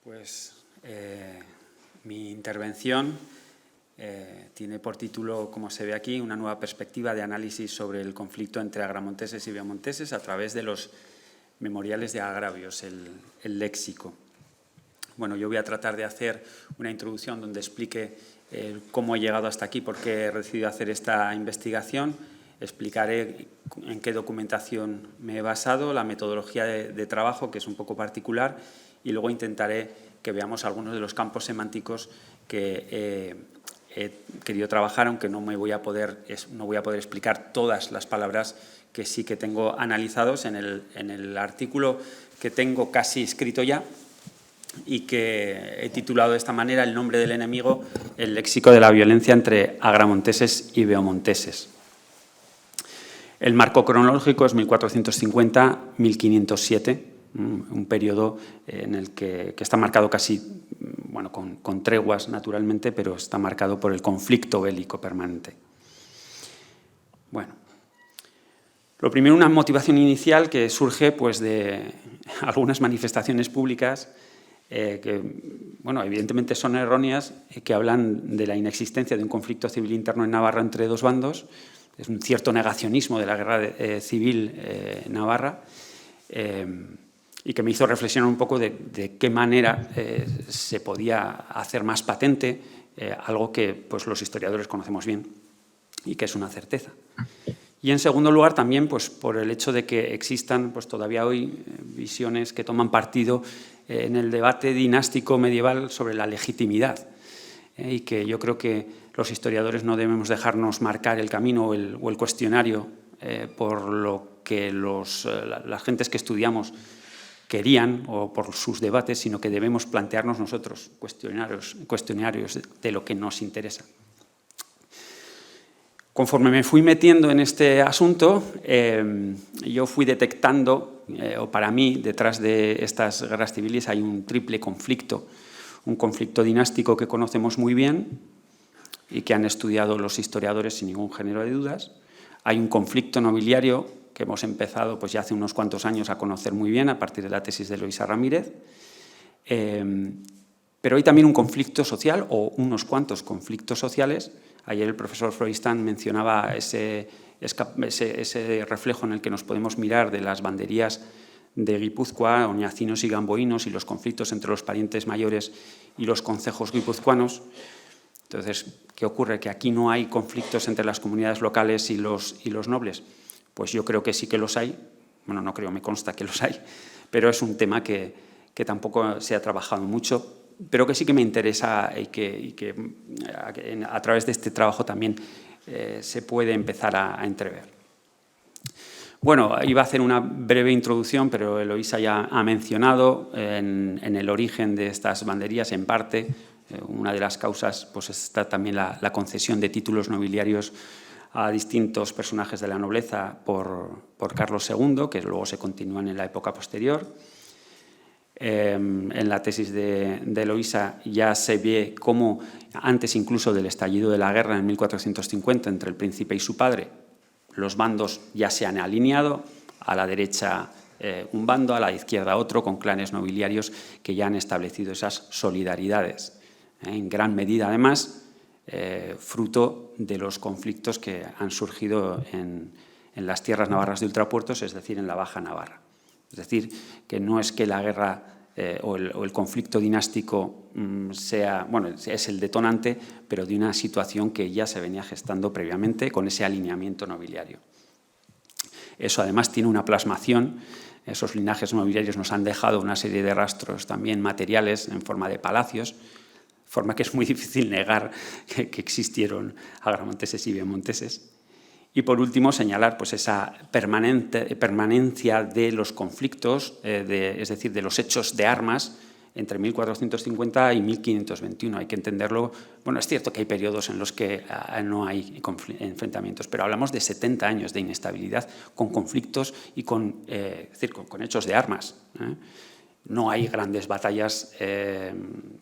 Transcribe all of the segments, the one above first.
Pues mi intervención tiene por título, como se ve aquí, una nueva perspectiva de análisis sobre el conflicto entre agramonteses y beomonteses a través de los memoriales de agravios, el léxico. Bueno, yo voy a tratar de hacer una introducción donde explique cómo he llegado hasta aquí, por qué he decidido hacer esta investigación. Explicaré en qué documentación me he basado, la metodología de trabajo, que es un poco particular, y luego intentaré que veamos algunos de los campos semánticos que he querido trabajar, aunque no voy a poder explicar todas las palabras que sí que tengo analizados en el artículo que tengo casi escrito ya y que he titulado de esta manera: El nombre del enemigo, el léxico de la violencia entre agramonteses y beomonteses. El marco cronológico es 1450-1507, un periodo en el que está marcado casi, bueno, con treguas naturalmente, pero está marcado por el conflicto bélico permanente. Bueno, lo primero, una motivación inicial que surge pues, de algunas manifestaciones públicas que, bueno, evidentemente son erróneas, que hablan de la inexistencia de un conflicto civil interno en Navarra entre dos bandos. Es un cierto negacionismo de la guerra civil navarra y que me hizo reflexionar un poco de qué manera se podía hacer más patente algo que pues, los historiadores conocemos bien y que es una certeza. Y en segundo lugar también pues, por el hecho de que existan pues, todavía hoy visiones que toman partido en el debate dinástico medieval sobre la legitimidad y que yo creo que los historiadores no debemos dejarnos marcar el camino o el cuestionario por lo que las gentes que estudiamos querían o por sus debates, sino que debemos plantearnos nosotros cuestionarios de lo que nos interesa. Conforme me fui metiendo en este asunto, yo fui detectando, o para mí, detrás de estas guerras civiles hay un triple conflicto. Un conflicto dinástico que conocemos muy bien y que han estudiado los historiadores sin ningún género de dudas. Hay un conflicto nobiliario que hemos empezado pues, ya hace unos cuantos años a conocer muy bien a partir de la tesis de Eloísa Ramírez. Pero hay también un conflicto social o unos cuantos conflictos sociales. Ayer el profesor Florestan mencionaba ese reflejo en el que nos podemos mirar de las banderías de Guipúzcoa, oñacinos y gamboínos, y los conflictos entre los parientes mayores y los concejos guipuzcoanos. Entonces, ¿qué ocurre? ¿Que aquí no hay conflictos entre las comunidades locales y los nobles? Pues yo creo que sí que los hay. Bueno, no creo, me consta que los hay, pero es un tema que tampoco se ha trabajado mucho, pero que sí que me interesa y que a través de este trabajo también se puede empezar a entrever. Bueno, iba a hacer una breve introducción, pero Eloísa ya ha mencionado en el origen de estas banderías, en parte, una de las causas pues está también la concesión de títulos nobiliarios a distintos personajes de la nobleza por Carlos II, que luego se continúan en la época posterior. En la tesis de Eloísa ya se ve cómo, antes incluso del estallido de la guerra en 1450 entre el príncipe y su padre, los bandos ya se han alineado, a la derecha un bando, a la izquierda otro, con clanes nobiliarios que ya han establecido esas solidaridades. En gran medida, además, fruto de los conflictos que han surgido en las tierras navarras de ultrapuertos, es decir, en la Baja Navarra. Es decir, que no es que la guerra o el conflicto dinástico es el detonante, pero de una situación que ya se venía gestando previamente con ese alineamiento nobiliario. Eso además tiene una plasmación. Esos linajes nobiliarios nos han dejado una serie de rastros también materiales en forma de palacios, forma que es muy difícil negar que existieron agramonteses y beomonteses. Y por último, señalar pues, esa permanencia de los conflictos, es decir, de los hechos de armas entre 1450 y 1521. Hay que entenderlo. Bueno, es cierto que hay periodos en los que no hay enfrentamientos, pero hablamos de 70 años de inestabilidad con conflictos y con hechos de armas. No hay grandes batallas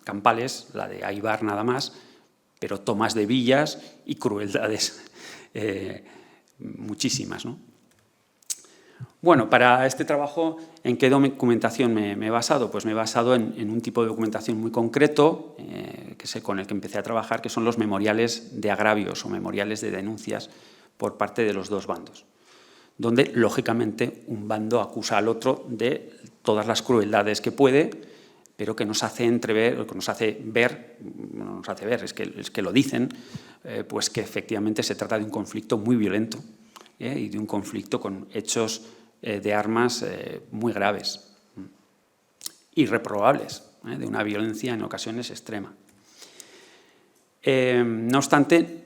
campales, la de Aibar nada más, pero tomas de villas y crueldades muchísimas, ¿no? Bueno, para este trabajo, ¿en qué documentación me he basado? Pues me he basado en un tipo de documentación muy concreto, con el que empecé a trabajar, que son los memoriales de agravios o memoriales de denuncias por parte de los dos bandos, donde, lógicamente, un bando acusa al otro de todas las crueldades que puede, pero que nos hace entrever, que nos hace ver, no nos hace ver, es que lo dicen, pues que efectivamente se trata de un conflicto muy violento y de un conflicto con hechos de armas muy graves, irreprobables, de una violencia en ocasiones extrema. No obstante,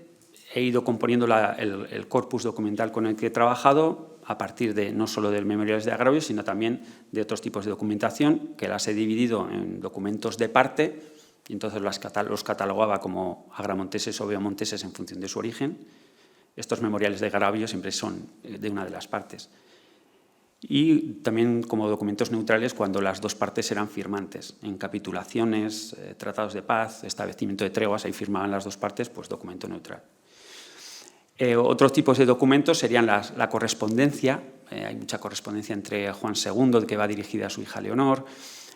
he ido componiendo el corpus documental con el que he trabajado a partir de no solo de memoriales de agravios, sino también de otros tipos de documentación, que las he dividido en documentos de parte, y entonces los catalogaba como agramonteses o beomonteses en función de su origen. Estos memoriales de agravios siempre son de una de las partes. Y también como documentos neutrales cuando las dos partes eran firmantes. En capitulaciones, tratados de paz, establecimiento de treguas, ahí firmaban las dos partes, pues documento neutral. Otros tipos de documentos serían la correspondencia. Hay mucha correspondencia entre Juan II, que va dirigida a su hija Leonor,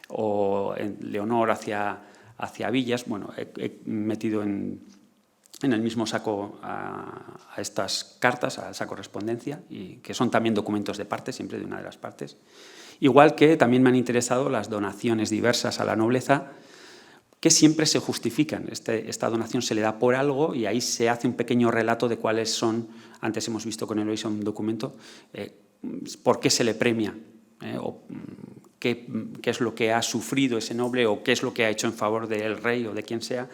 o Leonor hacia Villas. Bueno, he metido en el mismo saco a estas cartas, a esa correspondencia, y que son también documentos de parte, siempre de una de las partes. Igual que también me han interesado las donaciones diversas a la nobleza, que siempre se justifican. Esta donación se le da por algo y ahí se hace un pequeño relato de cuáles son, antes hemos visto con Eloisa un documento, por qué se le premia, o qué es lo que ha sufrido ese noble o qué es lo que ha hecho en favor del rey o de quien sea,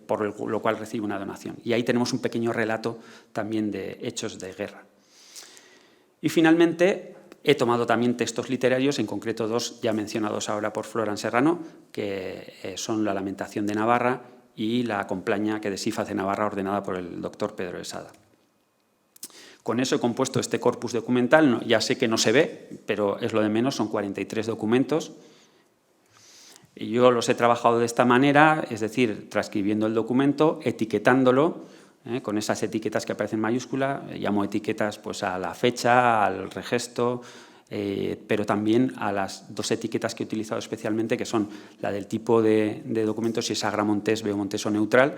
por lo cual recibe una donación. Y ahí tenemos un pequeño relato también de hechos de guerra. Y finalmente he tomado también textos literarios, en concreto dos ya mencionados ahora por Florán Serrano, que son La Lamentación de Navarra y La Complaña que de Sífaz de Navarra, ordenada por el doctor Pedro de Sada. Con eso he compuesto este corpus documental. Ya sé que no se ve, pero es lo de menos, son 43 documentos. Y yo los he trabajado de esta manera, es decir, transcribiendo el documento, etiquetándolo, con esas etiquetas que aparecen en mayúscula, llamo etiquetas pues, a la fecha, al regesto, pero también a las dos etiquetas que he utilizado especialmente, que son la del tipo de documento, si es agramontés, beomontés o neutral,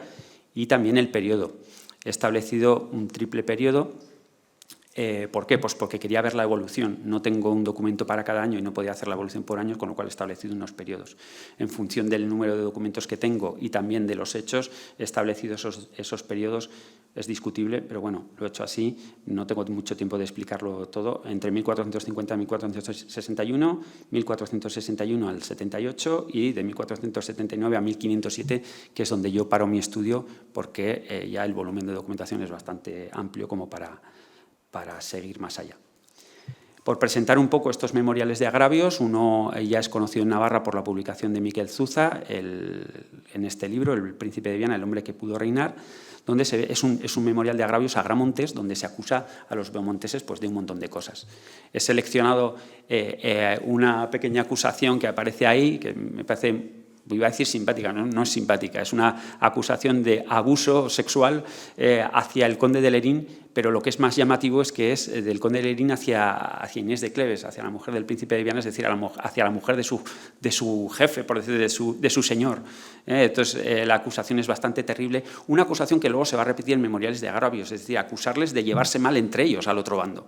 y también el periodo. He establecido un triple periodo. ¿Por qué? Pues porque quería ver la evolución. No tengo un documento para cada año y no podía hacer la evolución por años, con lo cual he establecido unos periodos. En función del número de documentos que tengo y también de los hechos, he establecido esos periodos. Es discutible, pero bueno, lo he hecho así. No tengo mucho tiempo de explicarlo todo. Entre 1450 y 1461, 1461 al 78 y de 1479 a 1507, que es donde yo paro mi estudio, porque ya el volumen de documentación es bastante amplio como para seguir más allá. Por presentar un poco estos memoriales de agravios, uno ya es conocido en Navarra por la publicación de Miquel Zuza, en este libro, El Príncipe de Viana, el hombre que pudo reinar, donde es un memorial de agravios a agramontes, donde se acusa a los beomonteses pues, de un montón de cosas. He seleccionado una pequeña acusación que aparece ahí, que me parece... Iba a decir simpática, no es simpática, es una acusación de abuso sexual hacia el conde de Lerín, pero lo que es más llamativo es que es del conde de Lerín hacia Inés de Cleves, hacia la mujer del príncipe de Viana, es decir, hacia la mujer de su jefe, por decir, de su señor. Entonces, la acusación es bastante terrible, una acusación que luego se va a repetir en memoriales de agravios, es decir, acusarles de llevarse mal entre ellos al otro bando.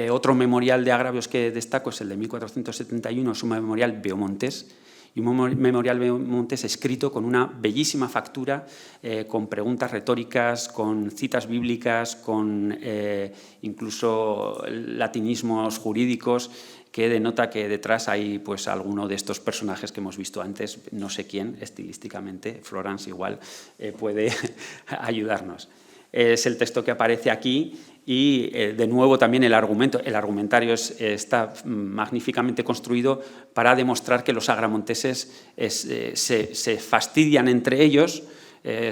Otro memorial de agravios que destaco es el de 1471, es un memorial beomontés, y un memorial beomontés escrito con una bellísima factura, con preguntas retóricas, con citas bíblicas, con incluso latinismos jurídicos, que denota que detrás hay pues, alguno de estos personajes que hemos visto antes, no sé quién, estilísticamente, Florence igual puede ayudarnos. Es el texto que aparece aquí y, de nuevo, también el argumentario está magníficamente construido para demostrar que los agramonteses se fastidian entre ellos,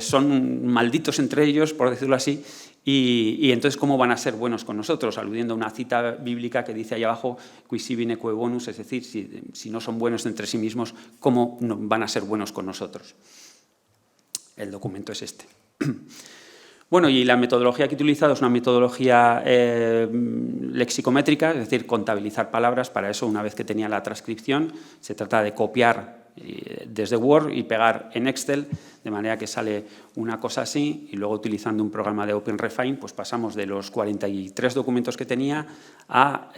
son malditos entre ellos, por decirlo así, y entonces, ¿cómo van a ser buenos con nosotros? Aludiendo a una cita bíblica que dice ahí abajo, qui sibi neque bonus, es decir, si no son buenos entre sí mismos, ¿cómo van a ser buenos con nosotros? El documento es este. Bueno, y la metodología que he utilizado es una metodología lexicométrica, es decir, contabilizar palabras. Para eso, una vez que tenía la transcripción, se trata de copiar desde Word y pegar en Excel, de manera que sale una cosa así, y luego utilizando un programa de OpenRefine, pues pasamos de los 43 documentos que tenía a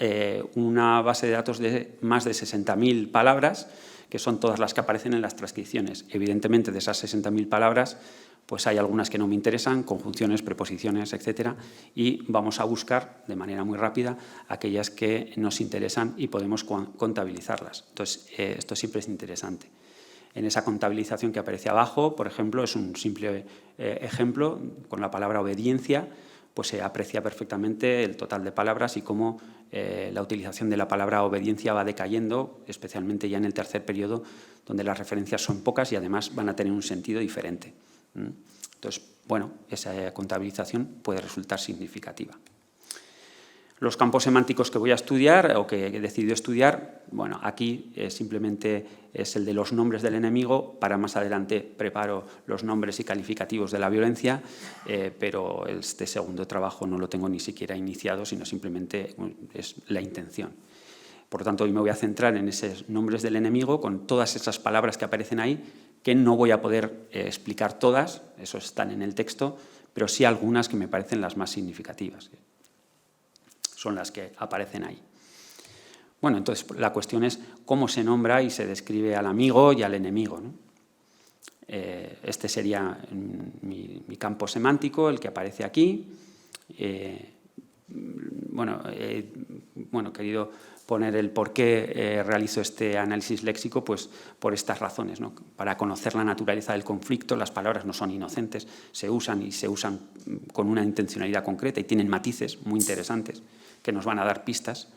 una base de datos de más de 60.000 palabras, que son todas las que aparecen en las transcripciones. Evidentemente, de esas 60.000 palabras, pues hay algunas que no me interesan, conjunciones, preposiciones, etcétera, y vamos a buscar de manera muy rápida aquellas que nos interesan y podemos contabilizarlas. Entonces, esto siempre es interesante. En esa contabilización que aparece abajo, por ejemplo, es un simple ejemplo, con la palabra obediencia, pues se aprecia perfectamente el total de palabras y cómo la utilización de la palabra obediencia va decayendo, especialmente ya en el tercer periodo, donde las referencias son pocas y además van a tener un sentido diferente. Entonces, bueno, esa contabilización puede resultar significativa. Los campos semánticos que voy a estudiar o que he decidido estudiar, bueno, aquí simplemente es el de los nombres del enemigo. Para más adelante preparo los nombres y calificativos de la violencia, pero este segundo trabajo no lo tengo ni siquiera iniciado, sino simplemente es la intención. Por lo tanto, hoy me voy a centrar en esos nombres del enemigo con todas esas palabras que aparecen ahí, que no voy a poder explicar todas, esos están en el texto, pero sí algunas que me parecen las más significativas. Son las que aparecen ahí. Bueno, entonces la cuestión es cómo se nombra y se describe al amigo y al enemigo, ¿no? Este sería mi campo semántico, el que aparece aquí. Bueno, he querido poner el por qué realizo este análisis léxico, pues por estas razones, ¿no? Para conocer la naturaleza del conflicto. Las palabras no son inocentes, se usan con una intencionalidad concreta y tienen matices muy interesantes que nos van a dar pistas.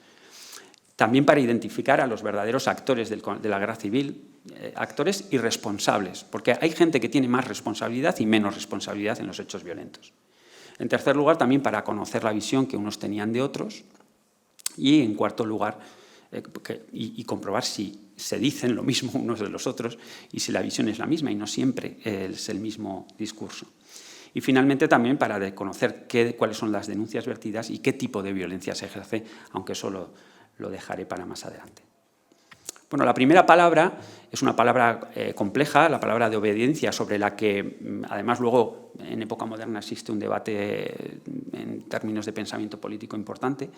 También para identificar a los verdaderos actores de la guerra civil, actores irresponsables, porque hay gente que tiene más responsabilidad y menos responsabilidad en los hechos violentos. En tercer lugar, también para conocer la visión que unos tenían de otros. Y en cuarto lugar, y comprobar si se dicen lo mismo unos de los otros y si la visión es la misma y no siempre es el mismo discurso. Y finalmente también para conocer cuáles son las denuncias vertidas y qué tipo de violencia se ejerce, aunque eso lo dejaré para más adelante. Bueno, la primera palabra es una palabra compleja, la palabra de obediencia, sobre la que además luego en época moderna existe un debate en términos de pensamiento político importante,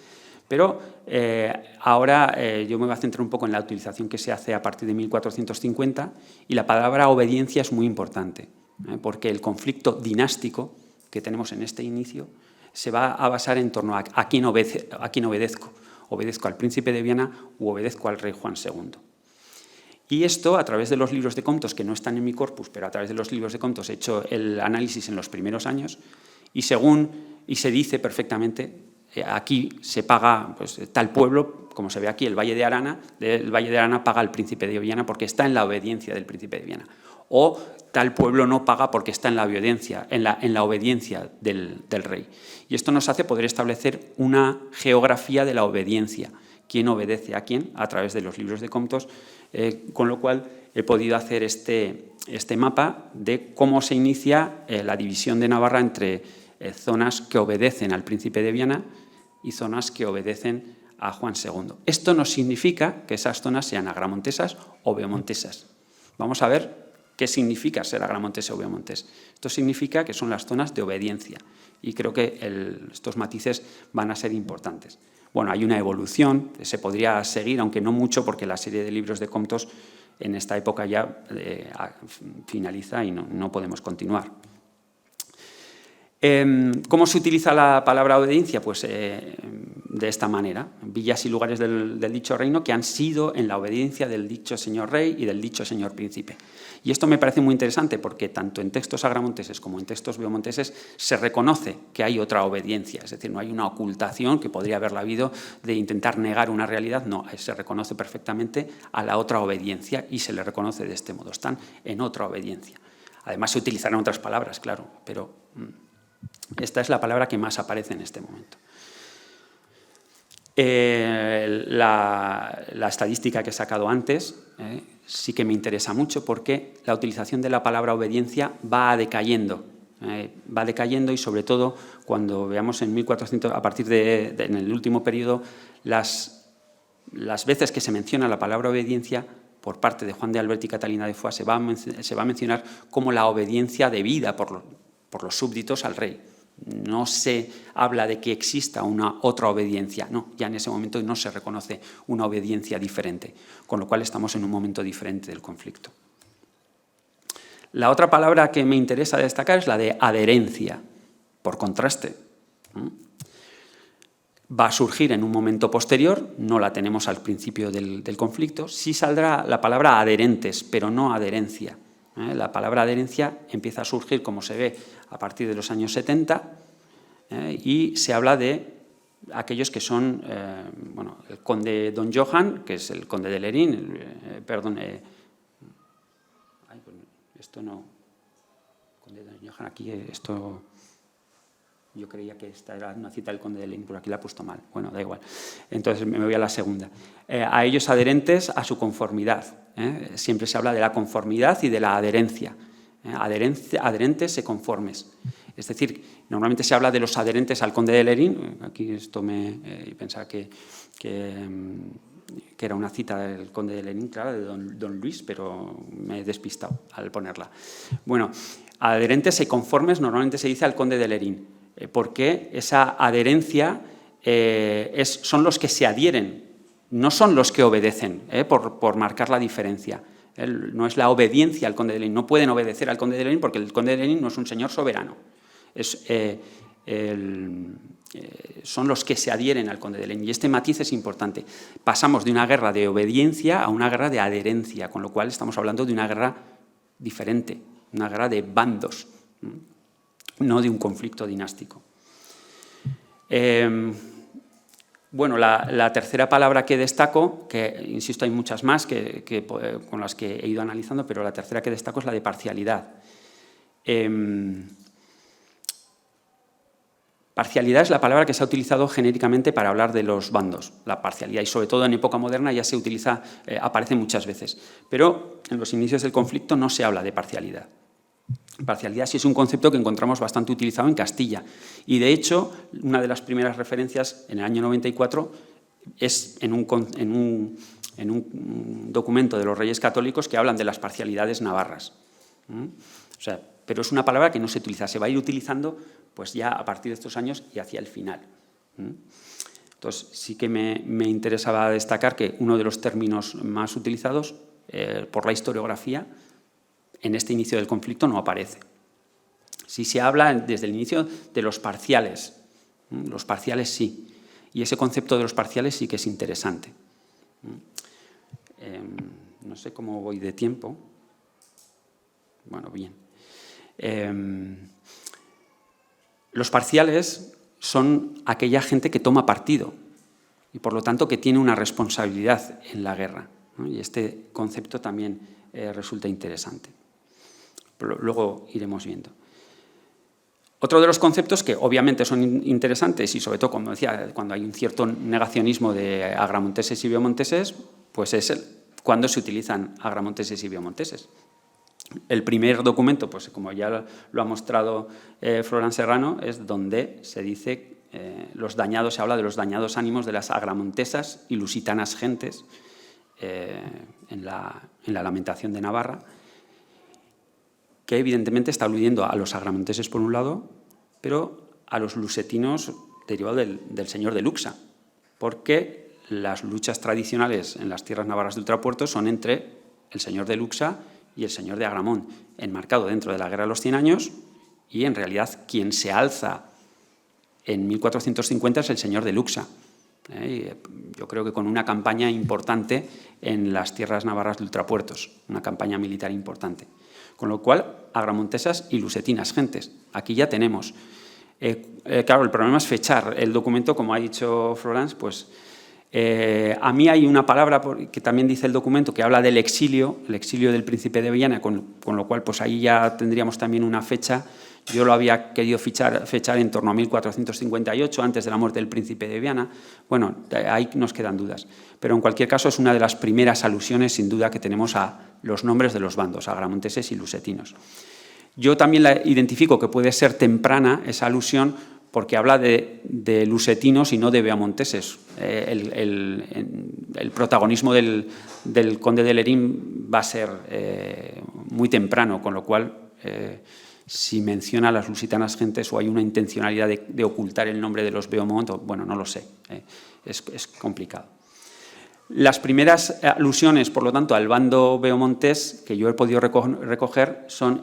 pero ahora yo me voy a centrar un poco en la utilización que se hace a partir de 1450 y la palabra obediencia es muy importante, porque el conflicto dinástico que tenemos en este inicio se va a basar en torno a quién obedezco. ¿Obedezco al príncipe de Viana u obedezco al rey Juan II? Y esto, a través de los libros de Comptos, que no están en mi corpus, pero a través de los libros de Comptos he hecho el análisis en los primeros años, y se dice perfectamente, aquí se paga pues, tal pueblo, como se ve aquí, el Valle de Arana paga al príncipe de Viana porque está en la obediencia del príncipe de Viana. O tal pueblo no paga porque está en la obediencia, del rey. Y esto nos hace poder establecer una geografía de la obediencia. ¿Quién obedece a quién? A través de los libros de Comptos, con lo cual he podido hacer este mapa de cómo se inicia la división de Navarra entre zonas que obedecen al príncipe de Viana y zonas que obedecen a Juan II. Esto no significa que esas zonas sean agramontesas o beomontesas. Vamos a ver qué significa ser agramontés o beomontés. Esto significa que son las zonas de obediencia y creo que estos matices van a ser importantes. Bueno, hay una evolución que se podría seguir, aunque no mucho, porque la serie de libros de Comptos en esta época ya finaliza y no podemos continuar. ¿Cómo se utiliza la palabra obediencia? Pues de esta manera. Villas y lugares del dicho reino que han sido en la obediencia del dicho señor rey y del dicho señor príncipe. Y esto me parece muy interesante porque tanto en textos agramonteses como en textos beomonteses se reconoce que hay otra obediencia, es decir, no hay una ocultación que podría haberla habido de intentar negar una realidad, no, se reconoce perfectamente a la otra obediencia y se le reconoce de este modo, están en otra obediencia. Además se utilizarán otras palabras, claro, pero esta es la palabra que más aparece en este momento. La estadística que he sacado antes sí que me interesa mucho porque la utilización de la palabra obediencia va decayendo va decayendo y sobre todo cuando veamos en 1400, a partir en el último periodo, las veces que se menciona la palabra obediencia por parte de Juan de Albert y Catalina de Foix se va a mencionar como la obediencia debida por los súbditos al rey. No se habla de que exista una otra obediencia, no, ya en ese momento no se reconoce una obediencia diferente, con lo cual estamos en un momento diferente del conflicto. La otra palabra que me interesa destacar es la de adherencia, por contraste. Va a surgir en un momento posterior, no la tenemos al principio del conflicto, sí saldrá la palabra adherentes, pero no adherencia. La palabra adherencia empieza a surgir, como se ve, a partir de los años 70 y se habla de aquellos que son, el conde Don Johan, que es el conde de Lerín, esto no, conde Don Johan, aquí esto, yo creía que esta era una cita del conde de Lerín, pero aquí la he puesto mal, bueno, da igual, entonces me voy a la segunda. A ellos adherentes a su conformidad, siempre se habla de la conformidad y de la adherencia, adherentes y conformes. Es decir, normalmente se habla de los adherentes al conde de Lerín, aquí esto pensaba que era una cita del conde de Lerín, claro, de don Luis, pero me he despistado al ponerla. Bueno, adherentes y conformes normalmente se dice al conde de Lerín, porque esa adherencia son los que se adhieren, no son los que obedecen, por marcar la diferencia. No es la obediencia al conde de Lerín, no pueden obedecer al conde de Lerín porque el conde de Lerín no es un señor soberano. Son los que se adhieren al conde de Lerín y este matiz es importante. Pasamos de una guerra de obediencia a una guerra de adherencia, con lo cual estamos hablando de una guerra diferente, una guerra de bandos, no de un conflicto dinástico. Bueno, la tercera palabra que destaco, que insisto hay muchas más con las que he ido analizando, pero la tercera que destaco es la de parcialidad. Parcialidad es la palabra que se ha utilizado genéricamente para hablar de los bandos, la parcialidad, y sobre todo en época moderna ya se utiliza, aparece muchas veces, pero en los inicios del conflicto no se habla de parcialidad. Parcialidad sí es un concepto que encontramos bastante utilizado en Castilla y de hecho una de las primeras referencias en el año 94 es en un documento de los Reyes Católicos que hablan de las parcialidades navarras. O sea, pero es una palabra que no se utiliza, se va a ir utilizando pues ya a partir de estos años y hacia el final. Entonces sí que me interesaba destacar que uno de los términos más utilizados por la historiografía en este inicio del conflicto no aparece. Sí se habla desde el inicio de los parciales sí, y ese concepto de los parciales sí que es interesante. No sé cómo voy de tiempo. Bueno, bien. Los parciales son aquella gente que toma partido y por lo tanto que tiene una responsabilidad en la guerra, ¿no? Y este concepto también resulta interesante. Luego iremos viendo. Otro de los conceptos que obviamente son interesantes y sobre todo, como decía, cuando hay un cierto negacionismo de agramonteses y biomonteses, pues es cuando se utilizan agramonteses y biomonteses. El primer documento, pues como ya lo ha mostrado Florán Serrano, es donde se dice se habla de los dañados ánimos de las agramontesas y lusitanas gentes en la Lamentación de Navarra, que evidentemente está aludiendo a los agramonteses por un lado, pero a los lusetinos derivados del señor de Luxa, porque las luchas tradicionales en las tierras navarras de Ultrapuerto son entre el señor de Luxa y el señor de Agramont, enmarcado dentro de la Guerra de los 100 años, y en realidad quien se alza en 1450 es el señor de Luxa. Yo creo que con una campaña importante en las tierras navarras de Ultrapuertos, una campaña militar importante. Con lo cual, agramontesas y lusetinas gentes. Aquí ya tenemos. Claro, el problema es fechar el documento, como ha dicho Florence, pues a mí hay una palabra que también dice el documento que habla del exilio del príncipe de Viana, con lo cual pues ahí ya tendríamos también una fecha. Yo lo había querido fechar en torno a 1458, antes de la muerte del príncipe de Viana. Bueno, ahí nos quedan dudas. Pero en cualquier caso es una de las primeras alusiones, sin duda, que tenemos a los nombres de los bandos, agramonteses y lusetinos. Yo también la identifico que puede ser temprana esa alusión porque habla de lusetinos y no de beamonteses. El protagonismo del conde de Lerín va a ser muy temprano, con lo cual, si menciona a las lusitanas gentes o hay una intencionalidad de ocultar el nombre de los Beaumont, bueno, no lo sé, es complicado. Las primeras alusiones, por lo tanto, al bando beaumontés que yo he podido recoger son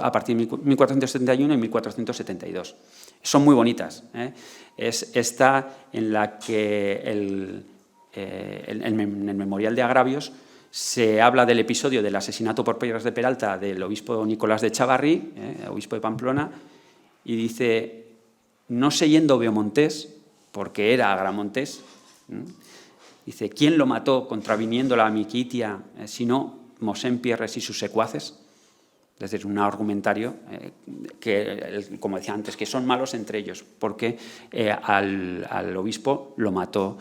a partir de 1471 y 1472. Son muy bonitas. Es esta en la que en el Memorial de Agravios se habla del episodio del asesinato por Piedras de Peralta del obispo Nicolás de Chavarri, obispo de Pamplona, y dice, no sé yendo beaumontés, porque era agramontés, dice, ¿quién lo mató contraviniendo la Miquitia, sino Mosén Pierres y sus secuaces? Es decir, un argumentario que, como decía antes, que son malos entre ellos, porque al obispo lo mató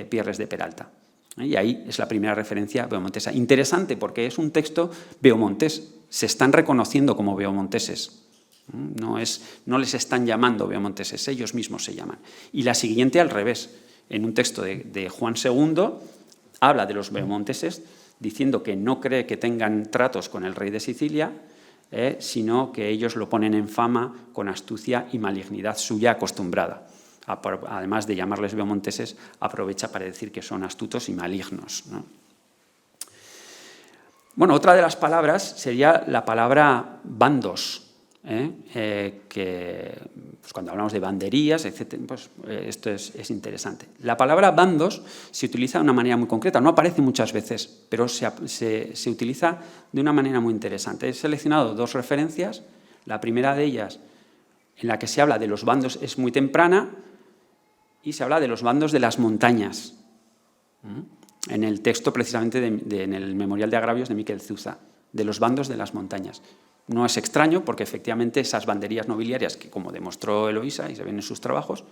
Pierres de Peralta. Y ahí es la primera referencia beaumontesa. Interesante, porque es un texto beaumontés. Se están reconociendo como beaumonteses. No les están llamando beaumonteses, ellos mismos se llaman. Y la siguiente al revés. En un texto de Juan II, habla de los beaumonteses, diciendo que no cree que tengan tratos con el rey de Sicilia, sino que ellos lo ponen en fama con astucia y malignidad suya acostumbrada. Además de llamarles beaumonteses, aprovecha para decir que son astutos y malignos, ¿no? Bueno, otra de las palabras sería la palabra bandos, que pues cuando hablamos de banderías, etc., pues, esto es interesante. La palabra bandos se utiliza de una manera muy concreta, no aparece muchas veces, pero se utiliza de una manera muy interesante. He seleccionado dos referencias, la primera de ellas, en la que se habla de los bandos, es muy temprana, y se habla de los bandos de las montañas, en el texto precisamente en el Memorial de Agravios de Miquel Zuza, de los bandos de las montañas. No es extraño porque efectivamente esas banderías nobiliarias que, como demostró Eloísa y se ven en sus trabajos,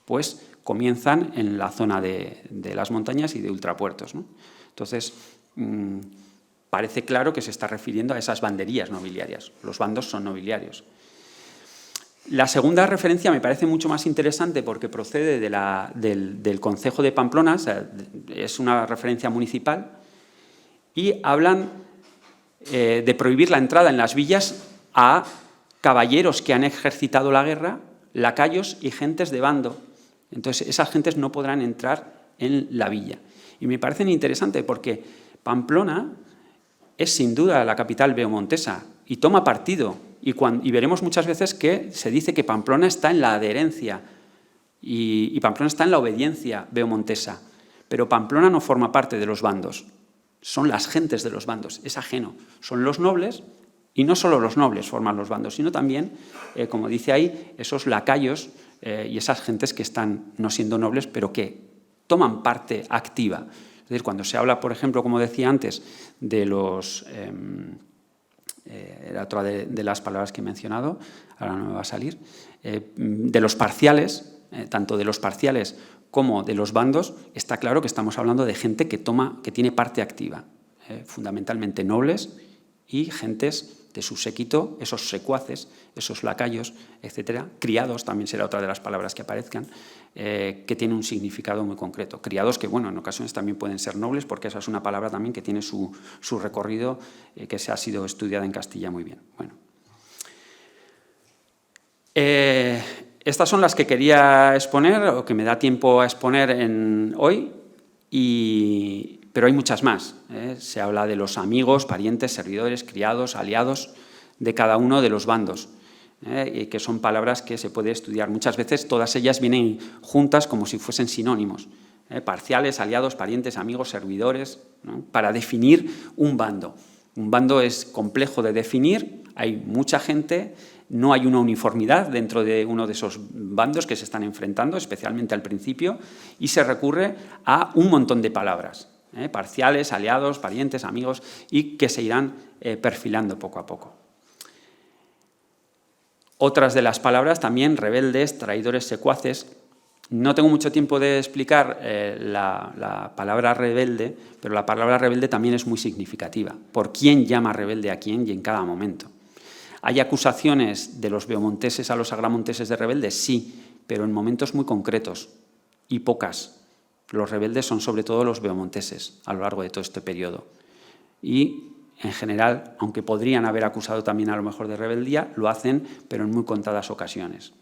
pues comienzan en la zona de las montañas y de ultrapuertos, ¿no? Entonces, parece claro que se está refiriendo a esas banderías nobiliarias. Los bandos son nobiliarios. La segunda referencia me parece mucho más interesante porque procede del concejo de Pamplona, o sea, es una referencia municipal, y hablan de prohibir la entrada en las villas a caballeros que han ejercitado la guerra, lacayos y gentes de bando. Entonces, esas gentes no podrán entrar en la villa. Y me parece interesante porque Pamplona es sin duda la capital beaumontesa y toma partido. Y veremos muchas veces que se dice que Pamplona está en la adherencia y Pamplona está en la obediencia beaumontesa. Pero Pamplona no forma parte de los bandos. Son las gentes de los bandos, es ajeno. Son los nobles, y no solo los nobles forman los bandos, sino también, como dice ahí, esos lacayos y esas gentes que están no siendo nobles, pero que toman parte activa. Es decir, cuando se habla, por ejemplo, como decía antes, de los... era otra de las palabras que he mencionado, ahora no me va a salir, de los parciales, tanto de los parciales como de los bandos, está claro que estamos hablando de gente que tiene parte activa, fundamentalmente nobles y gentes de su séquito, esos secuaces, esos lacayos, etcétera, criados, también será otra de las palabras que aparezcan, que tiene un significado muy concreto. Criados que, bueno, en ocasiones también pueden ser nobles, porque esa es una palabra también que tiene su recorrido, que se ha sido estudiada en Castilla muy bien. Bueno. Estas son las que quería exponer, o que me da tiempo a exponer hoy, pero hay muchas más. Se habla de los amigos, parientes, servidores, criados, aliados de cada uno de los bandos, que son palabras que se puede estudiar. Muchas veces todas ellas vienen juntas como si fuesen sinónimos. Parciales, aliados, parientes, amigos, servidores, ¿no? Para definir un bando. Un bando es complejo de definir, hay mucha gente, no hay una uniformidad dentro de uno de esos bandos que se están enfrentando, especialmente al principio, y se recurre a un montón de palabras, parciales, aliados, parientes, amigos, y que se irán perfilando poco a poco. Otras de las palabras también, rebeldes, traidores, secuaces. No tengo mucho tiempo de explicar la palabra rebelde, pero la palabra rebelde también es muy significativa. ¿Por quién llama rebelde a quién y en cada momento? ¿Hay acusaciones de los beomonteses a los agramonteses de rebeldes? Sí, pero en momentos muy concretos y pocas. Los rebeldes son sobre todo los beomonteses a lo largo de todo este periodo. Y en general, aunque podrían haber acusado también a lo mejor de rebeldía, lo hacen, pero en muy contadas ocasiones.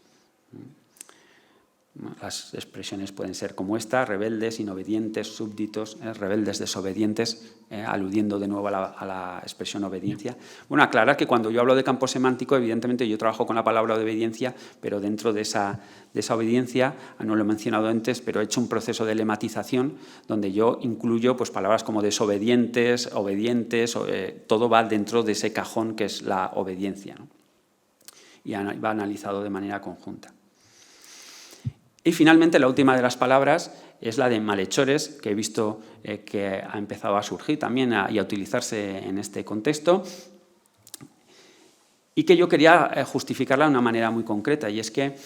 Las expresiones pueden ser como esta: rebeldes, inobedientes, súbditos, rebeldes, desobedientes, aludiendo de nuevo a la expresión obediencia. Bueno, aclarar que cuando yo hablo de campo semántico, evidentemente yo trabajo con la palabra de obediencia, pero dentro de esa obediencia, no lo he mencionado antes, pero he hecho un proceso de lematización donde yo incluyo pues, palabras como desobedientes, obedientes, todo va dentro de ese cajón que es la obediencia, ¿no? Y va analizado de manera conjunta. Y finalmente la última de las palabras es la de malhechores, que he visto que ha empezado a surgir también y a utilizarse en este contexto, y que yo quería justificarla de una manera muy concreta, y es que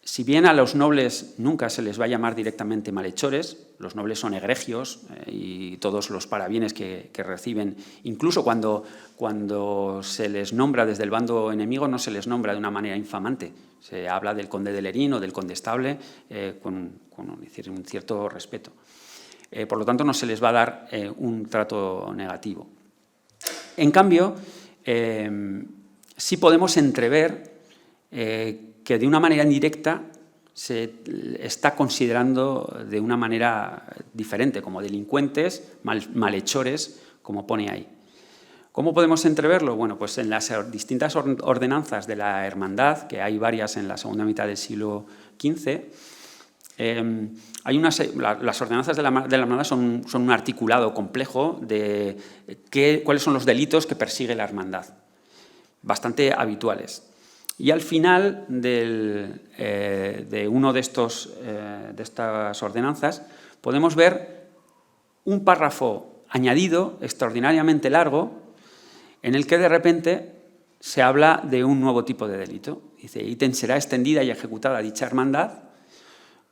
si bien a los nobles nunca se les va a llamar directamente malhechores, los nobles son egregios y todos los parabienes que reciben, incluso cuando se les nombra desde el bando enemigo, no se les nombra de una manera infamante. Se habla del conde de Lerín o del condestable con un cierto respeto. Por lo tanto, no se les va a dar un trato negativo. En cambio, sí podemos entrever que de una manera indirecta se está considerando de una manera diferente, como delincuentes, malhechores, como pone ahí. ¿Cómo podemos entreverlo? Bueno, pues en las distintas ordenanzas de la hermandad, que hay varias en la segunda mitad del siglo XV, las ordenanzas de la hermandad son un articulado complejo de cuáles son los delitos que persigue la hermandad, bastante habituales. Y al final de uno de estas ordenanzas podemos ver un párrafo añadido extraordinariamente largo en el que de repente se habla de un nuevo tipo de delito. Dice: ítem será extendida y ejecutada dicha hermandad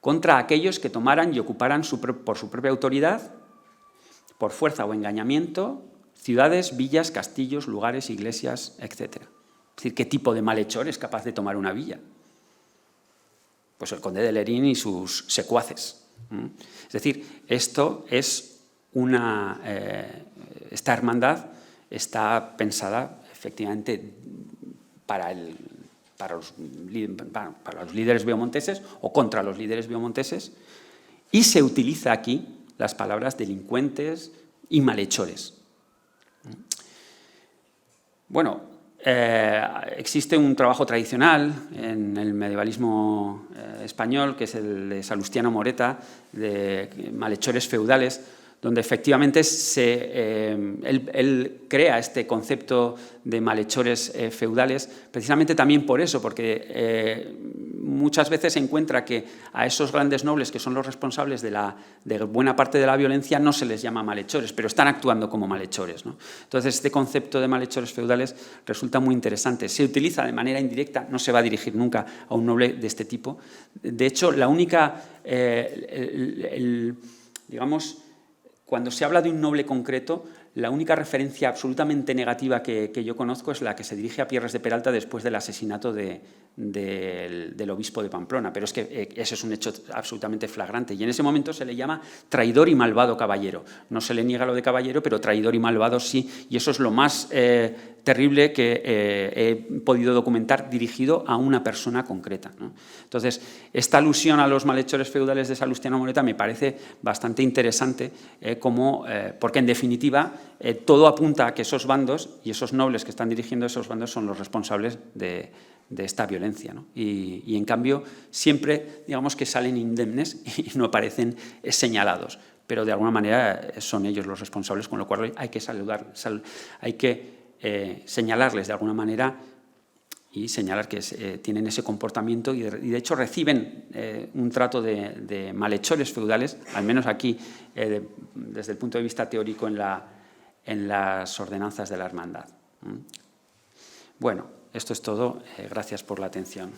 contra aquellos que tomaran y ocuparan por su propia autoridad, por fuerza o engañamiento, ciudades, villas, castillos, lugares, iglesias, etc. Es decir, ¿qué tipo de malhechor es capaz de tomar una villa? Pues el conde de Lerín y sus secuaces. Es decir, esta hermandad está pensada efectivamente para los líderes beomonteses o contra los líderes beomonteses, y se utiliza aquí las palabras delincuentes y malhechores. Bueno, existe un trabajo tradicional en el medievalismo español, que es el de Salustiano Moreta, de malhechores feudales, donde efectivamente él crea este concepto de malhechores feudales, precisamente también por eso, porque muchas veces se encuentra que a esos grandes nobles, que son los responsables de buena parte de la violencia, no se les llama malhechores, pero están actuando como malhechores, ¿no? Entonces, este concepto de malhechores feudales resulta muy interesante. Se utiliza de manera indirecta, no se va a dirigir nunca a un noble de este tipo. De hecho, la única, digamos, cuando se habla de un noble concreto, la única referencia absolutamente negativa que yo conozco es la que se dirige a Pierres de Peralta después del asesinato del obispo de Pamplona, pero es que ese es un hecho absolutamente flagrante, y en ese momento se le llama traidor y malvado caballero. No se le niega lo de caballero, pero traidor y malvado sí, y eso es lo más terrible que he podido documentar dirigido a una persona concreta, ¿no? Entonces, esta alusión a los malhechores feudales de Salustiano Moreta me parece bastante interesante, porque en definitiva todo apunta a que esos bandos y esos nobles que están dirigiendo esos bandos son los responsables de esta violencia, ¿no? Y en cambio siempre, digamos, que salen indemnes y no aparecen señalados, pero de alguna manera son ellos los responsables, con lo cual hay que señalarles de alguna manera y señalar que tienen ese comportamiento y de hecho reciben un trato de malhechores feudales, al menos aquí desde el punto de vista teórico en las ordenanzas de la hermandad. Bueno, esto es todo. Gracias por la atención.